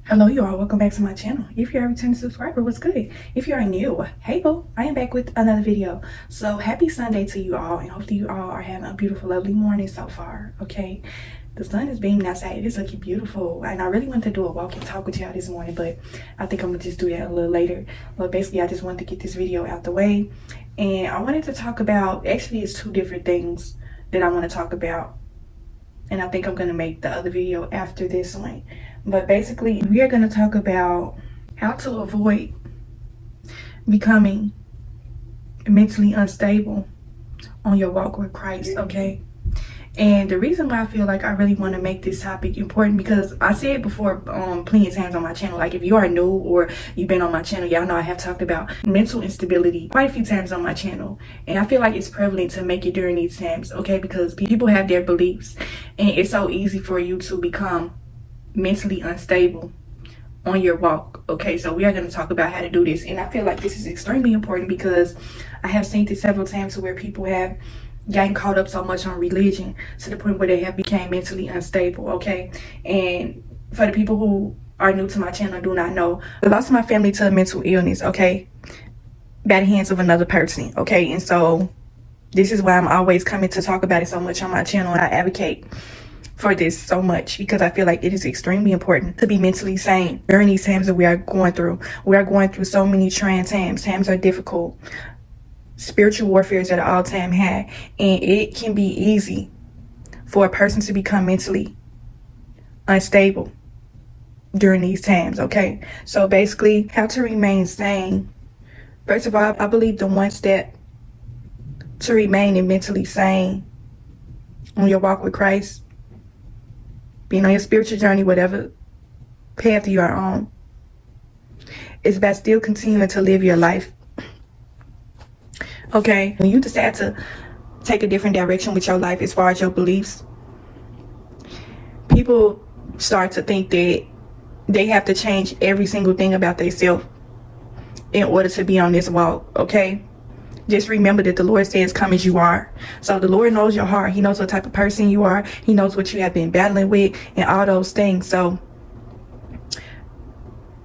Hello, you all. Welcome back to my channel. If you're a returning subscriber, what's good? If you're new, hey boo, I am back with another video. So happy Sunday to you all, and hopefully you all are having a beautiful, lovely morning so far. Okay, the sun is beaming outside. It is looking beautiful, and I really wanted to do a walk and talk with y'all this morning, but I think I'm gonna just do that a little later. But basically, I just wanted to get this video out the way, and I wanted to talk about, actually, it's two different things that I want to talk about, and I think I'm gonna make the other video after this one. But basically, we are going to talk about how to avoid becoming mentally unstable on your walk with Christ, okay? And the reason why I feel like I really want to make this topic important, because I said before plenty of times on my channel, like if you are new or you've been on my channel, y'all know I have talked about mental instability quite a few times on my channel. And I feel like it's prevalent to make it during these times, okay? Because people have their beliefs, and it's so easy for you to become mentally unstable on your walk. Okay, so we are going to talk about how to do this, and I feel like this is extremely important because I have seen this several times where people have gotten caught up so much on religion to the point where they have become mentally unstable. Okay, and for the people who are new to my channel, do not know, I lost my family to a mental illness, okay, by the hands of another person. Okay, and so this is why I'm always coming to talk about it so much on my channel, and I advocate for this so much because I feel like it is extremely important to be mentally sane during these times that we are going through. We are going through so many trying times. Times are difficult. Spiritual warfare is at an all-time high, and it can be easy for a person to become mentally unstable during these times. Okay, so basically, how to remain sane. First of all, I believe the one step to remaining mentally sane on your walk with Christ, being on your spiritual journey, whatever path you are on, is about still continuing to live your life. Okay, when you decide to take a different direction with your life as far as your beliefs, people start to think that they have to change every single thing about themselves in order to be on this walk. Okay, just remember that the Lord says, come as you are. So the Lord knows your heart. He knows what type of person you are. He knows what you have been battling with and all those things. So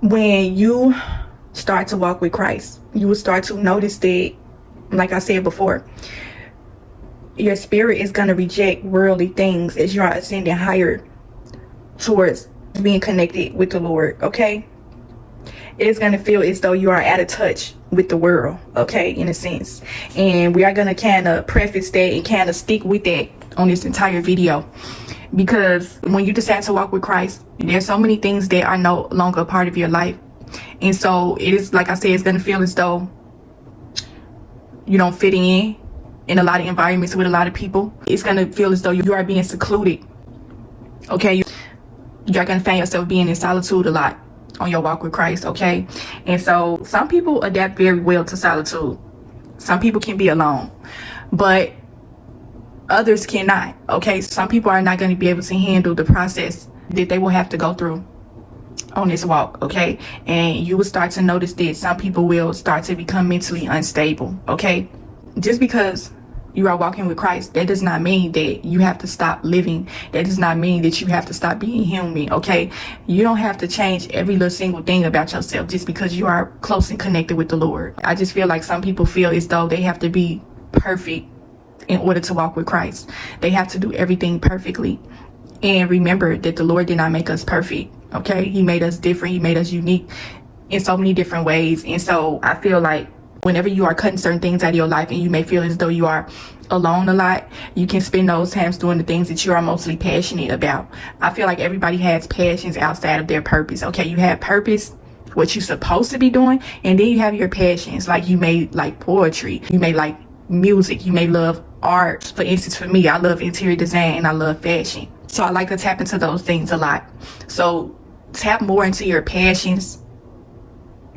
when you start to walk with Christ, you will start to notice that, like I said before, your spirit is going to reject worldly things as you are ascending higher towards being connected with the Lord. Okay, it's going to feel as though you are out of touch with the world, okay, in a sense. And we are going to kind of preface that and kind of stick with that on this entire video, because when you decide to walk with Christ, there's so many things that are no longer a part of your life. And so it is, like I said, it's going to feel as though you don't fit in a lot of environments with a lot of people. It's going to feel as though you are being secluded. Okay, you're going to find yourself being in solitude a lot on your walk with Christ. Okay, and so some people adapt very well to solitude. Some people can be alone, but others cannot. Okay, some people are not going to be able to handle the process that they will have to go through on this walk. Okay, and you will start to notice that some people will start to become mentally unstable. Okay, just because you are walking with Christ, that does not mean that you have to stop living. That does not mean that you have to stop being human. Okay, you don't have to change every little single thing about yourself just because you are close and connected with the Lord. I just feel like some people feel as though they have to be perfect in order to walk with Christ. They have to do everything perfectly. And remember that the Lord did not make us perfect. Okay, he made us different. He made us unique in so many different ways. And so I feel like whenever you are cutting certain things out of your life and you may feel as though you are alone a lot, you can spend those times doing the things that you are mostly passionate about. I feel like everybody has passions outside of their purpose. Okay, you have purpose, what you're supposed to be doing, and then you have your passions. Like you may like poetry, you may like music, you may love art. For instance, for me, I love interior design and I love fashion. So I like to tap into those things a lot. So tap more into your passions.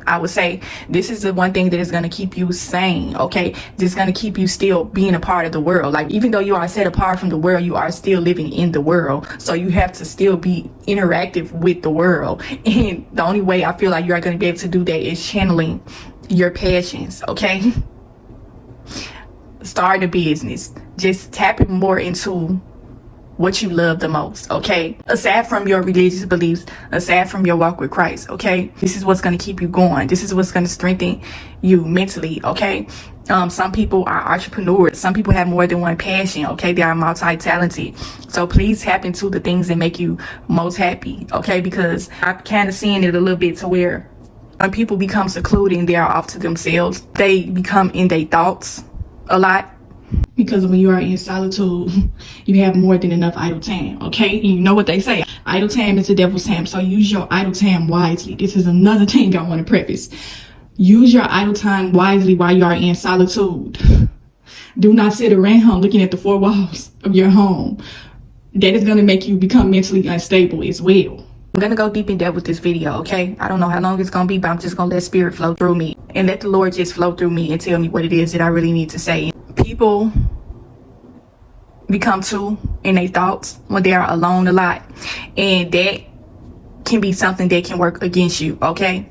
I would say this is the one thing that is going to keep you sane. Okay, this is going to keep you still being a part of the world. Like, even though you are set apart from the world, you are still living in the world. So you have to still be interactive with the world. And the only way I feel like you are going to be able to do that is channeling your passions. Okay, start a business, just tapping more into what you love the most, okay? Aside from your religious beliefs, aside from your walk with Christ, okay? This is what's going to keep you going. This is what's going to strengthen you mentally, okay? Some people are entrepreneurs. Some people have more than one passion, okay? They are multi-talented. So please tap into the things that make you most happy, okay? Because I'm kind of seeing it a little bit to where when people become secluded and they are off to themselves, they become in their thoughts a lot. Because when you are in solitude, you have more than enough idle time, okay? You know what they say, idle time is the devil's time. So use your idle time wisely. This is another thing I want to preface. Use your idle time wisely while you are in solitude. Do not sit around looking at the four walls of your home. That is going to make you become mentally unstable as well. I'm going to go deep in depth with this video, okay? I don't know how long it's going to be, but I'm just going to let spirit flow through me. And let the Lord just flow through me and tell me what it is that I really need to say. People become too in their thoughts when they are alone a lot. And that can be something that can work against you, okay?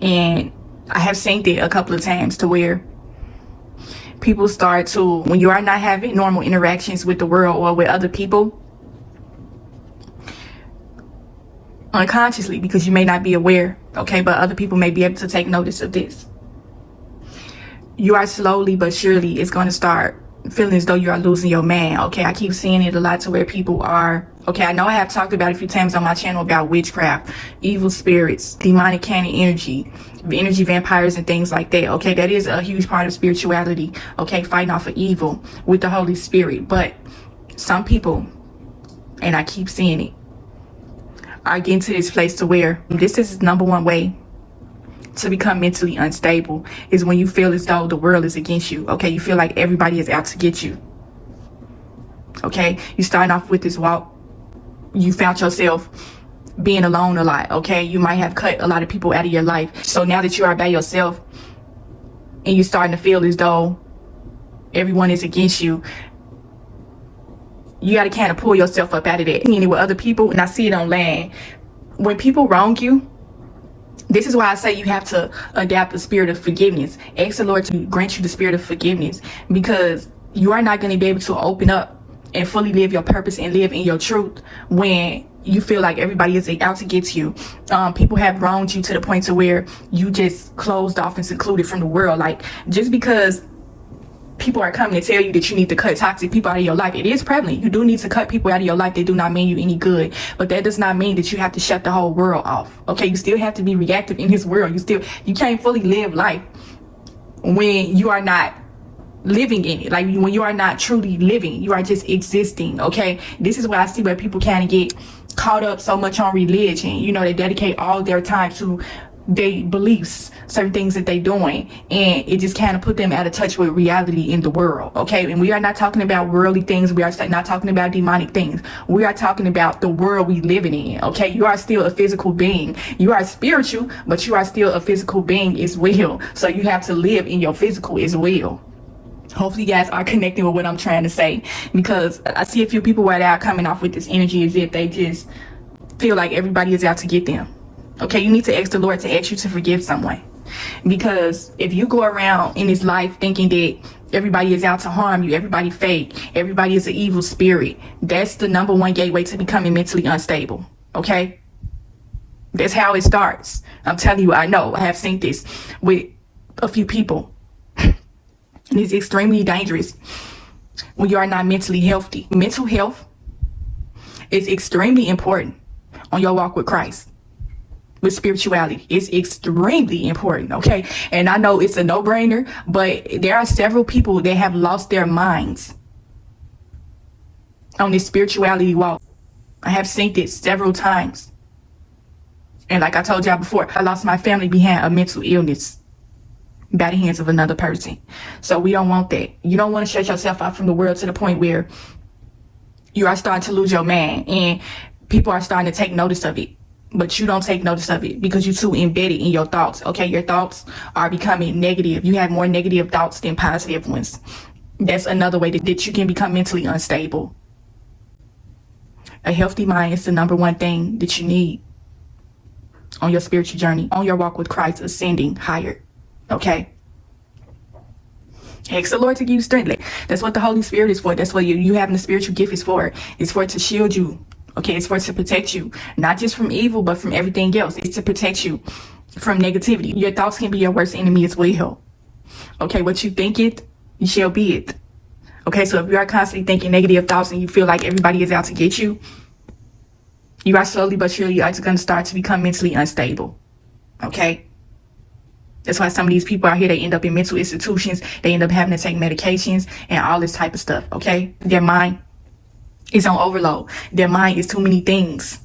And I have seen it a couple of times to where people start to, when you are not having normal interactions with the world or with other people, unconsciously, because you may not be aware, okay, but other people may be able to take notice of this. You are slowly but surely, it's going to start feeling as though you are losing your man, okay? I keep seeing it a lot to where people are, okay, I know I have talked about it a few times on my channel about witchcraft, evil spirits, demonic cannon energy vampires and things like that, okay? That is a huge part of spirituality, okay? Fighting off of evil with the Holy Spirit. But some people, and I keep seeing it, are getting to this place to where this is number one way to become mentally unstable, is when you feel as though the world is against you, okay? You feel like everybody is out to get you, okay? You starting off with this walk, you found yourself being alone a lot, okay? You might have cut a lot of people out of your life. So now that you are by yourself and you're starting to feel as though everyone is against you, you got to kind of pull yourself up out of that. With other people, and I see it online, when people wrong you, this is why I say you have to adapt the spirit of forgiveness. Ask the Lord to grant you the spirit of forgiveness, because you are not going to be able to open up and fully live your purpose and live in your truth when you feel like everybody is out to get you. People have wronged you to the point to where you just closed off and secluded from the world. Like, just because people are coming to tell you that you need to cut toxic people out of your life, it is prevalent. You do need to cut people out of your life. They do not mean you any good, but that does not mean that you have to shut the whole world off, okay? You still have to be reactive in this world. You can't fully live life when you are not living in it. Like, when you are not truly living, you are just existing, okay? This is why I see where people kind of get caught up so much on religion. You know, they dedicate all their time to their beliefs, certain things that they're doing, and it just kind of put them out of touch with reality in the world, okay? And we are not talking about worldly things. We are not talking about demonic things. We are talking about the world we living in, okay? You are still a physical being. You are spiritual, but you are still a physical being as well. So you have to live in your physical as well. Hopefully you guys are connecting with what I'm trying to say, because I see a few people where they are coming off with this energy as if they just feel like everybody is out to get them. Okay, you need to ask the Lord to ask you to forgive someone. Because if you go around in this life thinking that everybody is out to harm you, everybody fake, everybody is an evil spirit, that's the number one gateway to becoming mentally unstable, okay? That's how it starts. I'm telling you, I know. I have seen this with a few people. And it's extremely dangerous when you are not mentally healthy. Mental health is extremely important on your walk with Christ. With spirituality, it's extremely important, okay? And I know it's a no-brainer, but there are several people that have lost their minds on this spirituality walk. I have seen this several times, and like I told y'all before, I lost my family behind a mental illness by the hands of another person. So we don't want that. You don't want to shut yourself out from the world to the point where you are starting to lose your man, and people are starting to take notice of it. But you don't take notice of it because you're too embedded in your thoughts, okay? Your thoughts are becoming negative. You have more negative thoughts than positive ones. That's another way that you can become mentally unstable. A healthy mind is the number one thing that you need on your spiritual journey, on your walk with Christ, ascending higher, okay? Ask the Lord to give you strength. Like, that's what the Holy Spirit is for. That's what you having the spiritual gift is for. It's for it to shield you. Okay, it's for it to protect you. Not just from evil, but from everything else. It's to protect you from negativity. Your thoughts can be your worst enemy as well. Okay, what you think it, you shall be it. Okay, so if you are constantly thinking negative thoughts and you feel like everybody is out to get you, you are slowly but surely going to start to become mentally unstable. Okay? That's why some of these people out here, they end up in mental institutions. They end up having to take medications and all this type of stuff. Okay? Their mind is on overload. Their mind is too many things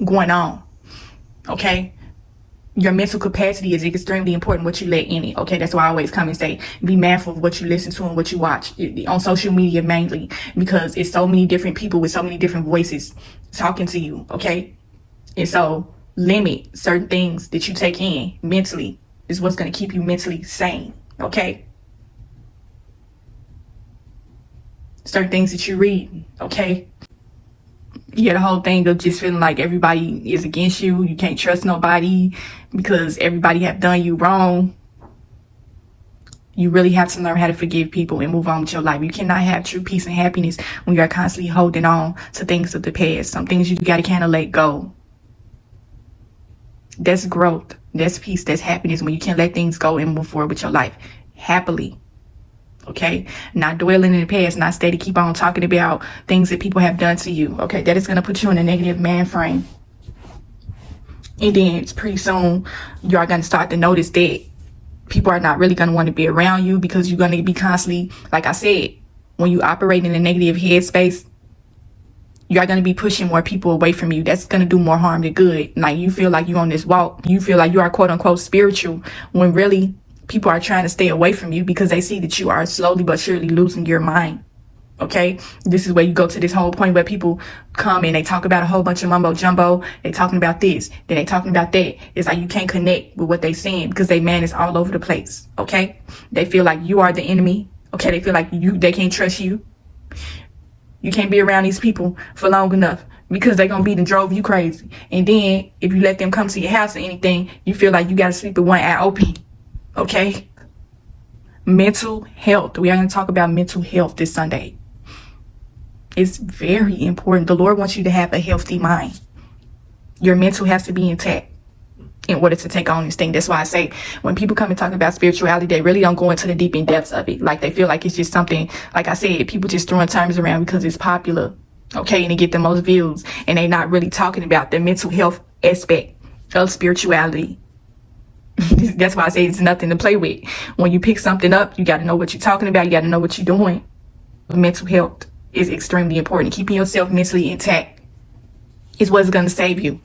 going on. Okay? Your mental capacity is extremely important, what you let in it. Okay, that's why I always come and say, be mindful of what you listen to and what you watch on social media mainly, because it's so many different people with so many different voices talking to you. Okay, and so limit certain things that you take in mentally is what's going to keep you mentally sane. Okay, certain things that you read. Okay. Yeah, the whole thing of just feeling like everybody is against you. You can't trust nobody because everybody have done you wrong. You really have to learn how to forgive people and move on with your life. You cannot have true peace and happiness when you're constantly holding on to things of the past. Some things you got to kind of let go. That's growth. That's peace. That's happiness when you can let things go and move forward with your life happily. Okay, not dwelling in the past, not steady keep on talking about things that people have done to you. Okay, that is going to put you in a negative man frame. And then pretty soon you are going to start to notice that people are not really going to want to be around you because you're going to be constantly, like I said, when you operate in a negative headspace, you are going to be pushing more people away from you. That's going to do more harm than good. Like you feel like you're on this walk. You feel like you are quote unquote spiritual when really people are trying to stay away from you because they see that you are slowly but surely losing your mind. Okay, this is where you go to this whole point where people come and they talk about a whole bunch of mumbo jumbo. They talking about this, then they talking about that. It's like you can't connect with what they saying because they man is all over the place. Okay, they feel like you are the enemy. Okay, they feel like they can't trust you. You can't be around these people for long enough because they're gonna be the drove you crazy. And then if you let them come to your house or anything, you feel like you gotta sleep with one eye open. Okay, mental health. We are going to talk about mental health this Sunday. It's very important. The Lord wants you to have a healthy mind. Your mental has to be intact in order to take on this thing. That's why I say when people come and talk about spirituality, they really don't go into the deep in depths of it. Like they feel like it's just something, like I said, people just throwing terms around because it's popular. Okay, and they get the most views and they not really talking about the mental health aspect of spirituality. That's why I say it's nothing to play with. When you pick something up, you got to know what you're talking about. You got to know what you're doing. Mental health is extremely important. Keeping yourself mentally intact is what's going to save you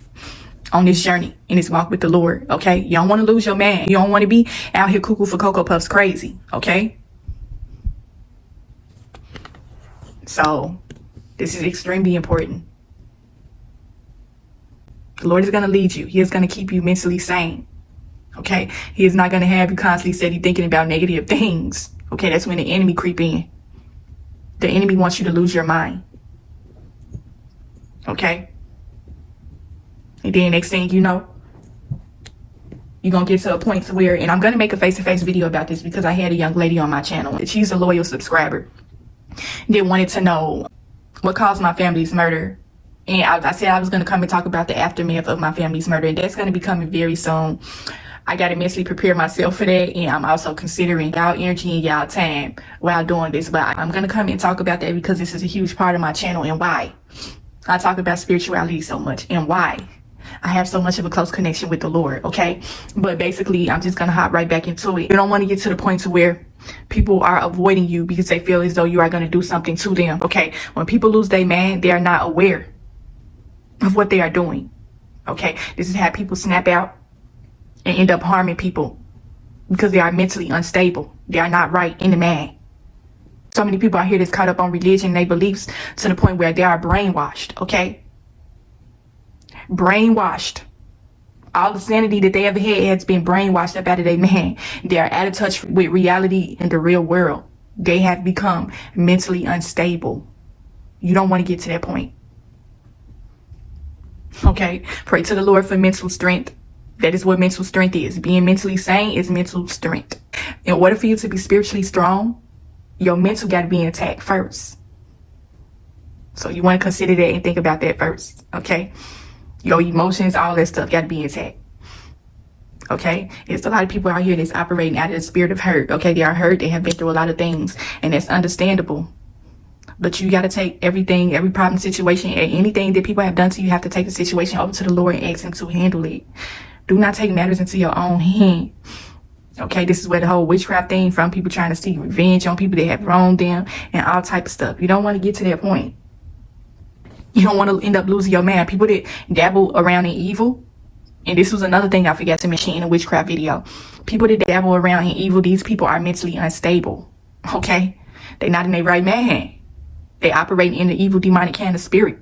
on this journey in this walk with the Lord. Okay, you don't want to lose your man. You don't want to be out here cuckoo for Cocoa Puffs crazy. Okay, so this is extremely important. The Lord is going to lead you. He is going to keep you mentally sane. Okay, he is not going to have you constantly steady thinking about negative things. Okay, that's when the enemy creep in. The enemy wants you to lose your mind. Okay, and then next thing you know, you're going to get to a point to where, and I'm going to make a face-to-face video about this because I had a young lady on my channel. She's a loyal subscriber. They wanted to know what caused my family's murder. And I said I was going to come and talk about the aftermath of my family's murder. And that's going to be coming very soon. I got to mentally prepare myself for that. And I'm also considering y'all energy and y'all time while doing this. But I'm going to come and talk about that because this is a huge part of my channel and why I talk about spirituality so much and why I have so much of a close connection with the Lord. Okay. But basically, I'm just going to hop right back into it. You don't want to get to the point to where people are avoiding you because they feel as though you are going to do something to them. Okay. When people lose their man, they are not aware of what they are doing. Okay. This is how people snap out and end up harming people because they are mentally unstable. They are not right in the mind. So many people out here that's caught up on religion and their beliefs to the point where they are brainwashed. Okay. Brainwashed. All the sanity that they ever had has been brainwashed up out of their man. They are out of touch with reality in the real world. They have become mentally unstable. You don't want to get to that point. Okay, pray to the Lord for mental strength. That is what mental strength is. Being mentally sane is mental strength. In order for you to be spiritually strong, your mental got to be intact first. So you want to consider that and think about that first, okay? Your emotions, all that stuff got to be intact. Okay, there's a lot of people out here that's operating out of the spirit of hurt. Okay, they are hurt, they have been through a lot of things, and that's understandable. But you got to take everything, every problem, situation, anything that people have done to you, you have to take the situation over to the Lord and ask him to handle it. Do not take matters into your own hand. Okay, this is where the whole witchcraft thing from, people trying to seek revenge on people that have wronged them and all type of stuff. You don't want to get to that point. You don't want to end up losing your mind. People that dabble around in evil, and this was another thing I forgot to mention in the witchcraft video. People that dabble around in evil, these people are mentally unstable. Okay? They're not in their right mind. They operate in the evil demonic kind of spirit.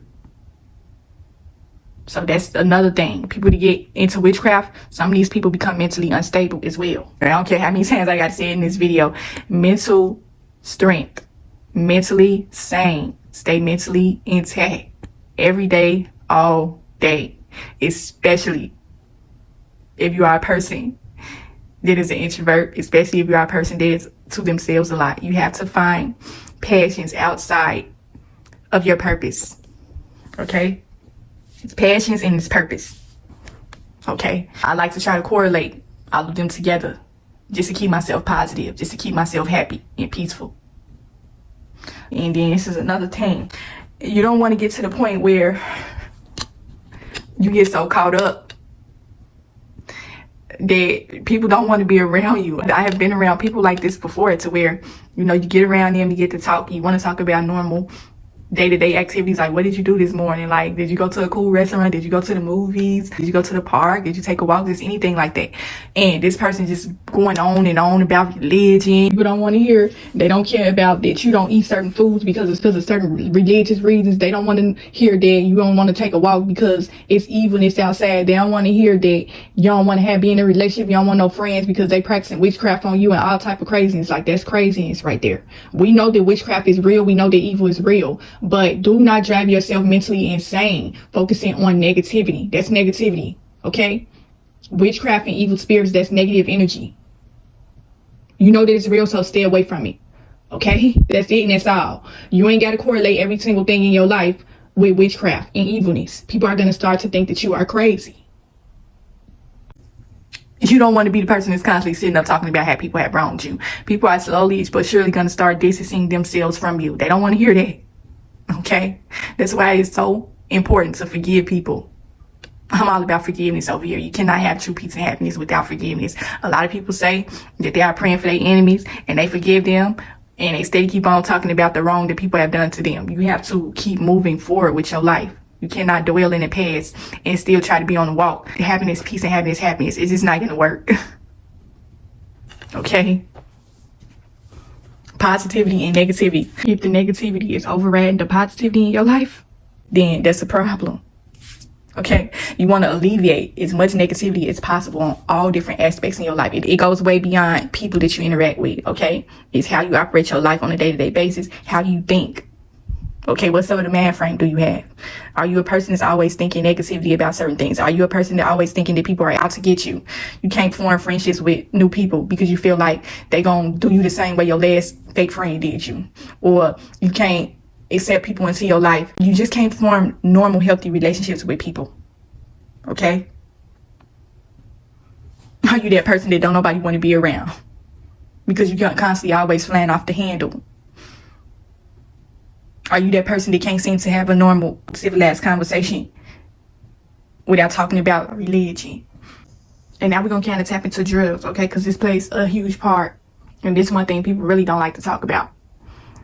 So that's another thing. People that get into witchcraft, some of these people become mentally unstable as well. I don't care how many times I got to say it in this video. Mental strength. Mentally sane. Stay mentally intact. Every day, all day. Especially if you are a person that is an introvert, especially if you are a person that is to themselves a lot. You have to find passions outside of your purpose. Okay? It's passions and it's purpose. Okay? I like to try to correlate all of them together just to keep myself positive, just to keep myself happy and peaceful. And then this is another thing. You don't want to get to the point where you get so caught up that people don't want to be around you. I have been around people like this before, to where, you know, you get around them, you get to talk, you want to talk about normal day-to-day activities, like what did you do this morning, like did you go to a cool restaurant, did you go to the movies, did you go to the park, did you take a walk, just anything like that. And this person just going on and on about religion. People don't want to hear, they don't care about that you don't eat certain foods because of certain religious reasons. They don't want to hear that you don't want to take a walk because it's evilness outside. They don't want to hear that you don't want to be in a relationship, you don't want no friends because they practicing witchcraft on you and all type of craziness. Like, that's craziness right there. We know that witchcraft is real, we know that evil is real, but do not drive yourself mentally insane focusing on negativity. That's negativity, okay? Witchcraft and evil spirits, that's negative energy. You know that it's real, so stay away from it, okay? That's it and that's all. You ain't got to correlate every single thing in your life with witchcraft and evilness. People are going to start to think that you are crazy. You don't want to be the person that's constantly sitting up talking about how people have wronged you. People are slowly but surely going to start distancing themselves from you. They don't want to hear that. Okay? That's why it's so important to forgive people. I'm all about forgiveness over here. You cannot have true peace and happiness without forgiveness. A lot of people say that they are praying for their enemies and they forgive them, and they steady keep on talking about the wrong that people have done to them. You have to keep moving forward with your life. You cannot dwell in the past and still try to be on the walk. Happiness, peace, and happiness. It's just not going to work. Okay? Positivity and negativity. If the negativity is overriding the positivity in your life, then that's a problem. Okay? You want to alleviate as much negativity as possible on all different aspects in your life. It goes way beyond people that you interact with. Okay? It's how you operate your life on a day-to-day basis. How do you think? Okay, what sort of mind frame do you have? Are you a person that's always thinking negativity about certain things? Are you a person that always thinking that people are out to get you? You can't form friendships with new people because you feel like they gonna do you the same way your last fake friend did you. Or you can't accept people into your life. You just can't form normal, healthy relationships with people. Okay? Are you that person that don't nobody want to be around? Because you constantly always flying off the handle. Are you that person that can't seem to have a normal, civilized conversation without talking about religion? And now we're going to kind of tap into drugs, okay? Because this plays a huge part. And this is one thing people really don't like to talk about.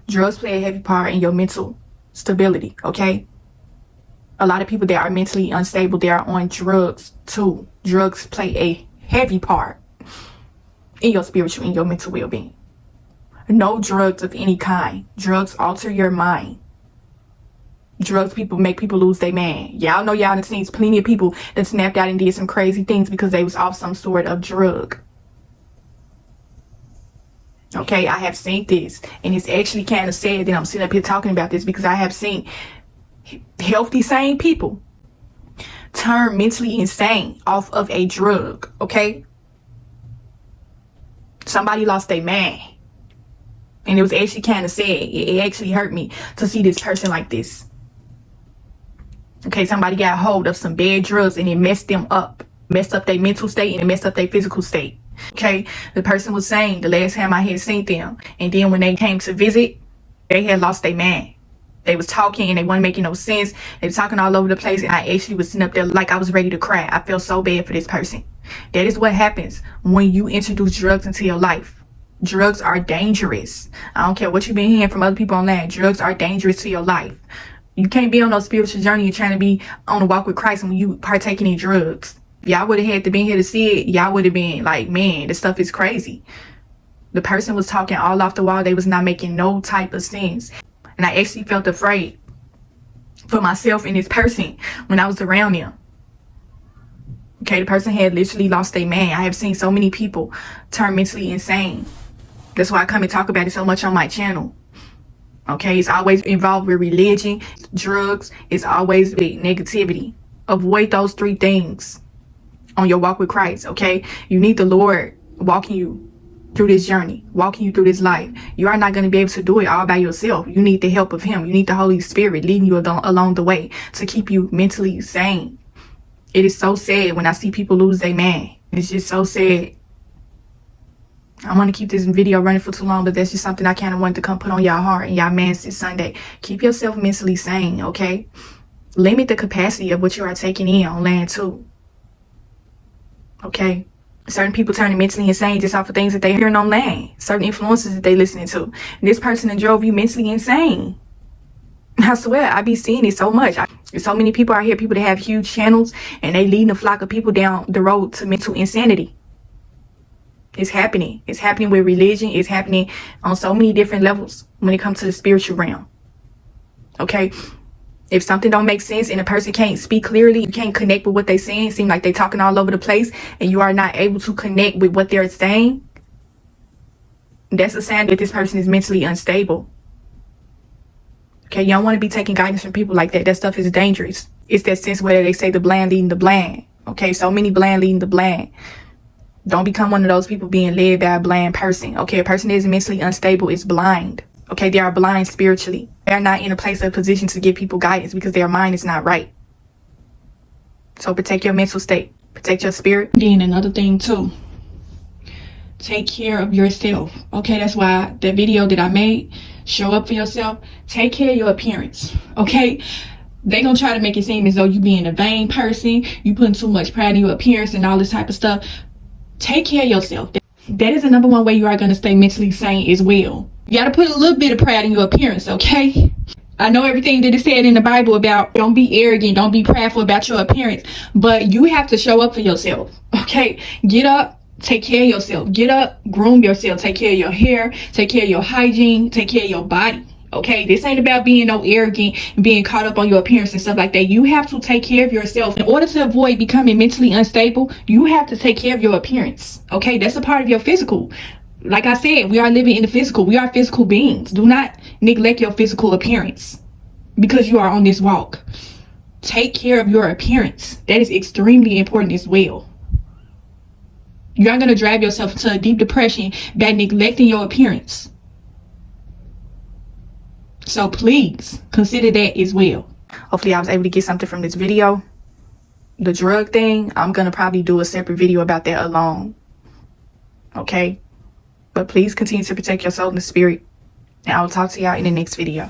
Drugs play a heavy part in your mental stability, okay? A lot of people that are mentally unstable, they are on drugs too. Drugs play a heavy part in your spiritual and your mental well-being. No drugs of any kind. Drugs alter your mind. Drugs make people lose their mind. Y'all know y'all have seen plenty of people that snapped out and did some crazy things because they was off some sort of drug. Okay, I have seen this, and it's actually kind of sad that I'm sitting up here talking about this, because I have seen healthy, sane people turn mentally insane off of a drug. Okay, somebody lost their mind And it was actually kind of sad. It actually hurt me to see this person like this. Okay, somebody got hold of some bad drugs and it messed them up. Messed up their mental state and it messed up their physical state. Okay, the person was saying the last time I had seen them, and then when they came to visit, they had lost their mind. They was talking and they weren't making no sense. They were talking all over the place, and I actually was sitting up there like I was ready to cry. I felt so bad for this person. That is what happens when you introduce drugs into your life. Drugs are dangerous. I don't care what you've been hearing from other people online. Drugs are dangerous to your life. You can't be on no spiritual journey and trying to be on a walk with Christ when you partaking in drugs. Y'all would have had to be here to see it. Y'all would have been like, man, this stuff is crazy. The person was talking all off the wall. They was not making no type of sense. And I actually felt afraid for myself and this person when I was around them. Okay, the person had literally lost their man. I have seen so many people turn mentally insane. That's why I come and talk about it so much on my channel. Okay, it's always involved with religion, drugs. It's always with negativity. Avoid those three things on your walk with Christ. Okay, you need the Lord walking you through this journey, walking you through this life. You are not going to be able to do it all by yourself. You need the help of Him. You need the Holy Spirit leading you along the way to keep you mentally sane. It is so sad when I see people lose their man. It's just so sad. I want to keep this video running for too long, but that's just something I kind of wanted to come put on y'all heart and y'all minds this Sunday. Keep yourself mentally sane, okay? Limit the capacity of what you are taking in on land too. Okay? Certain people turning mentally insane just off of things that they're hearing on land. Certain influences that they listening to. And this person that drove you mentally insane. I swear, I be seeing it so much. So many people out here, people that have huge channels, and they leading a flock of people down the road to mental insanity. It's happening. It's happening with religion. It's happening on so many different levels when it comes to the spiritual realm. Okay? If something don't make sense and a person can't speak clearly, you can't connect with what they're saying, it seems like they're talking all over the place, and you are not able to connect with what they're saying, that's a sign that this person is mentally unstable. Okay, you don't want to be taking guidance from people like that. That stuff is dangerous. It's that sense where they say the blind leading the blind. Okay, so many blind leading the blind. Don't become one of those people being led by a blind person. Okay, a person that is mentally unstable is blind. Okay, they are blind spiritually. They're not in a place of position to give people guidance because their mind is not right. So protect your mental state. Protect your spirit. Then another thing too. Take care of yourself. Okay, that's why that video that I made, show up for yourself. Take care of your appearance. Okay? They gonna try to make it seem as though you being a vain person. You putting too much pride in your appearance and all this type of stuff. Take care of yourself. That is the number one way you are going to stay mentally sane as well. You got to put a little bit of pride in your appearance, okay? I know everything that is said in the Bible about don't be arrogant, don't be prideful about your appearance, but you have to show up for yourself, okay? Get up, take care of yourself. Get up, groom yourself, take care of your hair, take care of your hygiene, take care of your body. Okay, this ain't about being no arrogant and being caught up on your appearance and stuff like that. You have to take care of yourself. In order to avoid becoming mentally unstable, you have to take care of your appearance. Okay, that's a part of your physical. Like I said, we are living in the physical. We are physical beings. Do not neglect your physical appearance because you are on this walk. Take care of your appearance. That is extremely important as well. You're not going to drive yourself into a deep depression by neglecting your appearance. So please consider that as well. Hopefully I was able to get something from this video. The drug thing, I'm going to probably do a separate video about that alone. Okay? But please continue to protect your soul and the spirit. And I will talk to y'all in the next video.